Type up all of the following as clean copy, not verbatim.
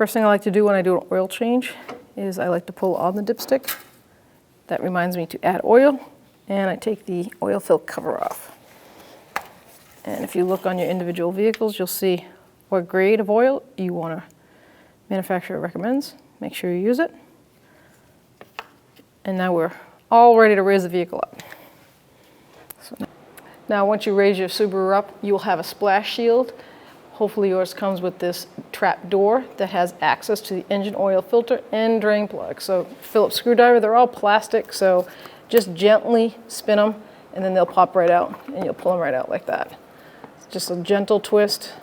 First thing I like to do when I do an oil change is I like to pull on the dipstick. That reminds me to add oil, and I take the oil fill cover off. And if you look on your individual vehicles, you'll see what grade of oil you want to manufacturer recommends. Make sure you use it. And now we're all ready to raise the vehicle up. So now once you raise your Subaru up, you'll have a splash shield. Hopefully yours comes with this trap door that has access to the engine oil filter and drain plug. So Phillips screwdriver, they're all plastic, so just gently spin them and then they'll pop right out and you'll pull them right out like that. Just a gentle twist.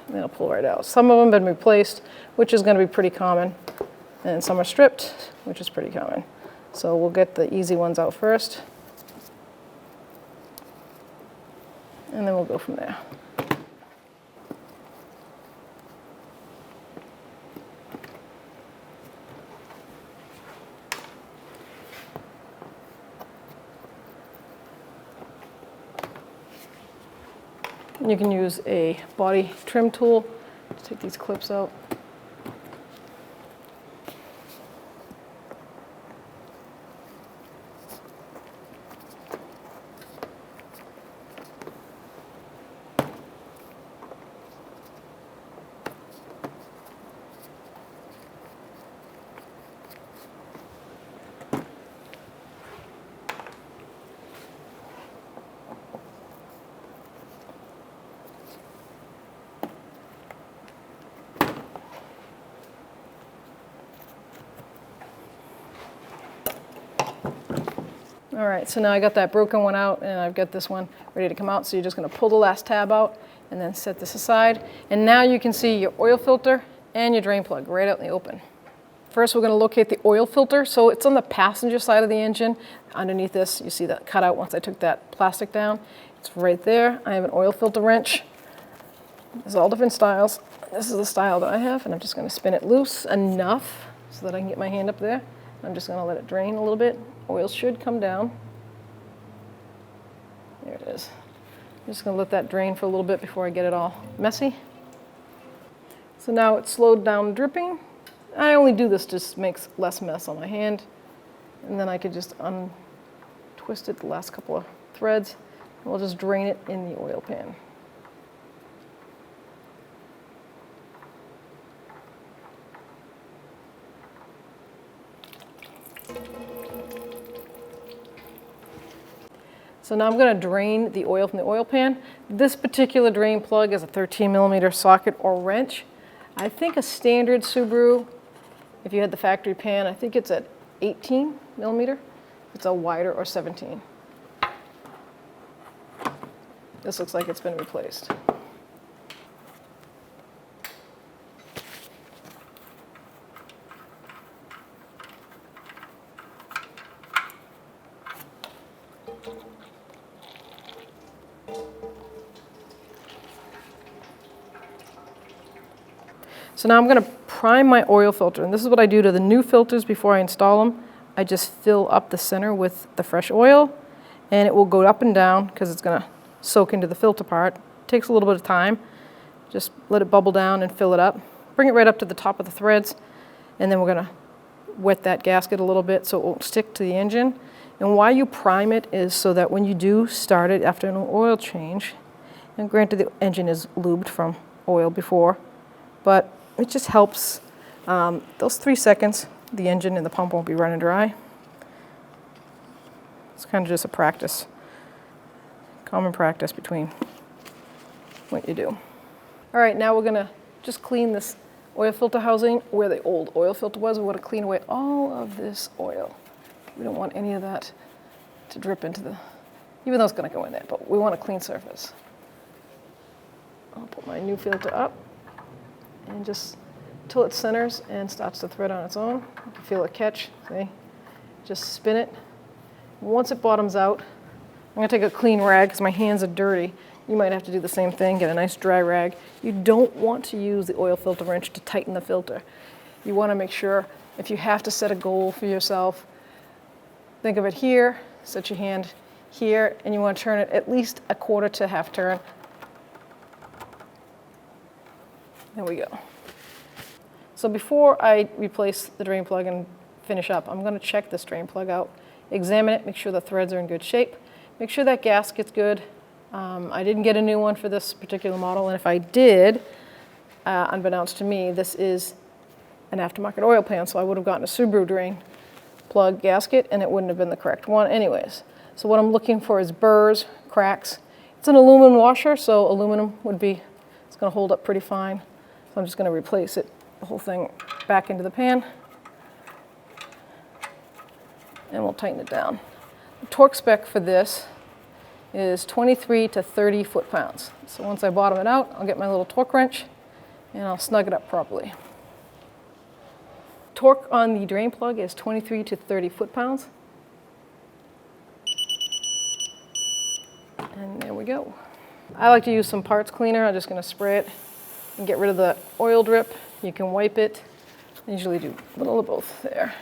They'll pull right out. Some of them have been replaced, which is going to be pretty common, and some are stripped, which is pretty common. So we'll get the easy ones out first, and then we'll go from there. You can use a body trim tool to take these clips out. All right, so now I got that broken one out and I've got this one ready to come out. So you're just going to pull the last tab out and then set this aside. And now you can see your oil filter and your drain plug right out in the open. First, we're going to locate the oil filter. So it's on the passenger side of the engine. Underneath this, you see that cutout once I took that plastic down. It's right there. I have an oil filter wrench. There's all different styles. This is the style that I have, and I'm just going to spin it loose enough so that I can get my hand up there. I'm just going to let it drain a little bit. Oil should come down. There it is. I'm just going to let that drain for a little bit before I get it all messy. So now it's slowed down dripping. I only do this just makes less mess on my hand. And then I could just untwist it the last couple of threads. And we'll just drain it in the oil pan. So now I'm going to drain the oil from the oil pan. This particular drain plug is a 13mm socket or wrench. I think a standard Subaru, if you had the factory pan, I think it's at 18mm. It's a wider or 17. This looks like it's been replaced. So now I'm going to prime my oil filter, and this is what I do to the new filters before I install them. I just fill up the center with the fresh oil, and it will go up and down because it's going to soak into the filter part. It takes a little bit of time. Just let it bubble down and fill it up. Bring it right up to the top of the threads, and then we're going to wet that gasket a little bit so it won't stick to the engine. And why you prime it is so that when you do start it after an oil change, and granted the engine is lubed from oil before, but it just helps. Those 3 seconds, the engine and the pump won't be running dry. It's kind of just a practice, common practice between what you do. All right, now we're going to just clean this oil filter housing where the old oil filter was. We want to clean away all of this oil. We don't want any of that to drip into the, even though it's going to go in there, but we want a clean surface. I'll put my new filter up. And just till it centers and starts to thread on its own. You can feel it catch, see? Just spin it. Once it bottoms out, I'm gonna take a clean rag because my hands are dirty. You might have to do the same thing, get a nice dry rag. You don't want to use the oil filter wrench to tighten the filter. You wanna make sure, if you have to set a goal for yourself, think of it here, set your hand here, and you wanna turn it at least a quarter to half turn. There we go. So before I replace the drain plug and finish up, I'm going to check this drain plug out, examine it, make sure the threads are in good shape, make sure that gasket's good. I didn't get a new one for this particular model, and if I did, unbeknownst to me, this is an aftermarket oil pan, so I would have gotten a Subaru drain plug gasket, and it wouldn't have been the correct one anyways. So what I'm looking for is burrs, cracks. It's an aluminum washer, so aluminum would be, it's going to hold up pretty fine. So I'm just going to replace it, the whole thing back into the pan, and we'll tighten it down. The torque spec for this is 23 to 30 foot-pounds. So once I bottom it out, I'll get my little torque wrench and I'll snug it up properly. Torque on the drain plug is 23 to 30 foot-pounds. And there we go. I like to use some parts cleaner. I'm just going to spray it and get rid of the oil drip. You can wipe it. I usually do a little of both there.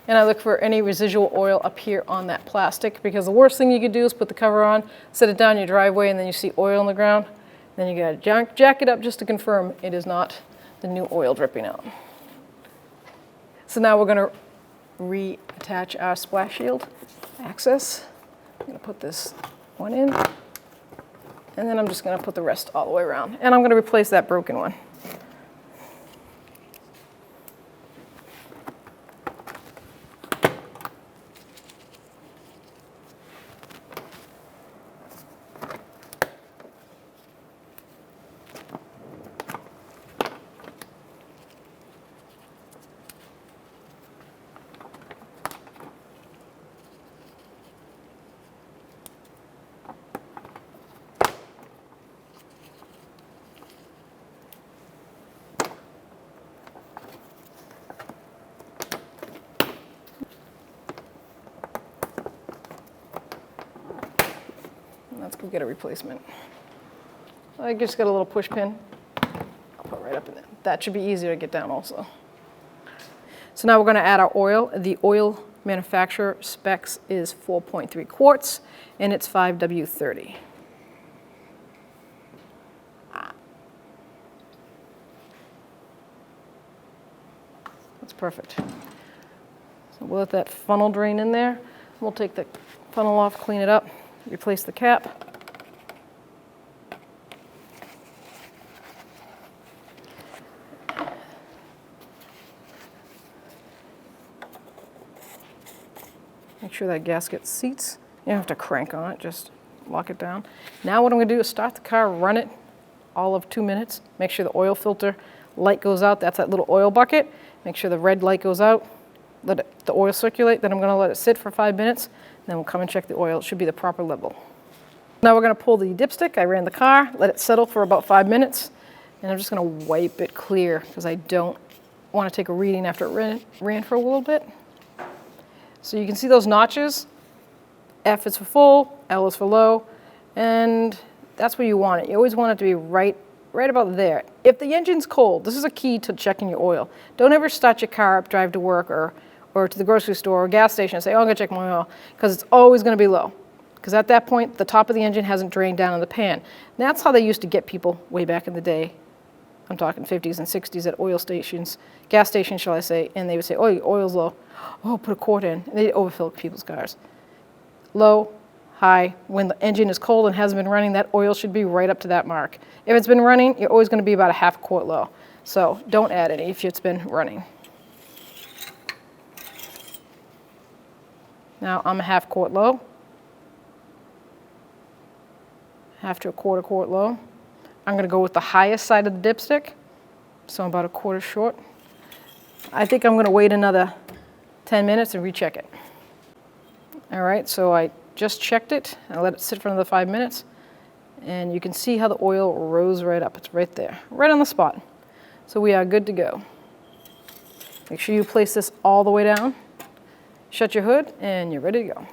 And I look for any residual oil up here on that plastic, because the worst thing you could do is put the cover on, set it down your driveway, and then you see oil on the ground. Then you gotta jack it up just to confirm it is not the new oil dripping out. So now we're gonna reattach our splash shield access. I'm gonna put this one in, and then I'm just gonna put the rest all the way around. And I'm gonna replace that broken one. Let's go get a replacement. I just got a little push pin. I'll put right up in there. That should be easier to get down also. So now we're going to add our oil. The oil manufacturer specs is 4.3 quarts, and it's 5W30. That's perfect. So we'll let that funnel drain in there. We'll take the funnel off, clean it up, replace the cap. Make sure that gasket seats. You don't have to crank on it, just lock it down. Now what I'm going to do is start the car, run it all of 2 minutes. Make sure the oil filter light goes out. That's that little oil bucket. Make sure the red light goes out. Let the oil circulate. Then I'm going to let it sit for 5 minutes. Then we'll come and check the oil. It should be the proper level. Now we're going to pull the dipstick. I ran the car, let it settle for about 5 minutes. And I'm just going to wipe it clear because I don't want to take a reading after it ran for a little bit. So you can see those notches. F is for full, L is for low, and that's where you want it. You always want it to be right about there. If the engine's cold, this is a key to checking your oil. Don't ever start your car up, drive to work or to the grocery store or gas station and say, oh, I'm gonna check my oil, because it's always gonna be low. Because at that point, the top of the engine hasn't drained down in the pan. And that's how they used to get people way back in the day. I'm talking 50s and 60s at oil stations, gas stations, shall I say, and they would say, oh, your oil's low. Oh, put a quart in. And they'd overfill people's cars. Low, high. When the engine is cold and hasn't been running, that oil should be right up to that mark. If it's been running, you're always going to be about a half quart low. So don't add any if it's been running. Now I'm a half quart low. Half to a quarter quart low. I'm going to go with the highest side of the dipstick, so I'm about a quarter short. I think I'm going to wait another 10 minutes and recheck it. All right, so I just checked it. I let it sit for another 5 minutes, and you can see how the oil rose right up. It's right there, right on the spot. So we are good to go. Make sure you place this all the way down. Shut your hood, and you're ready to go.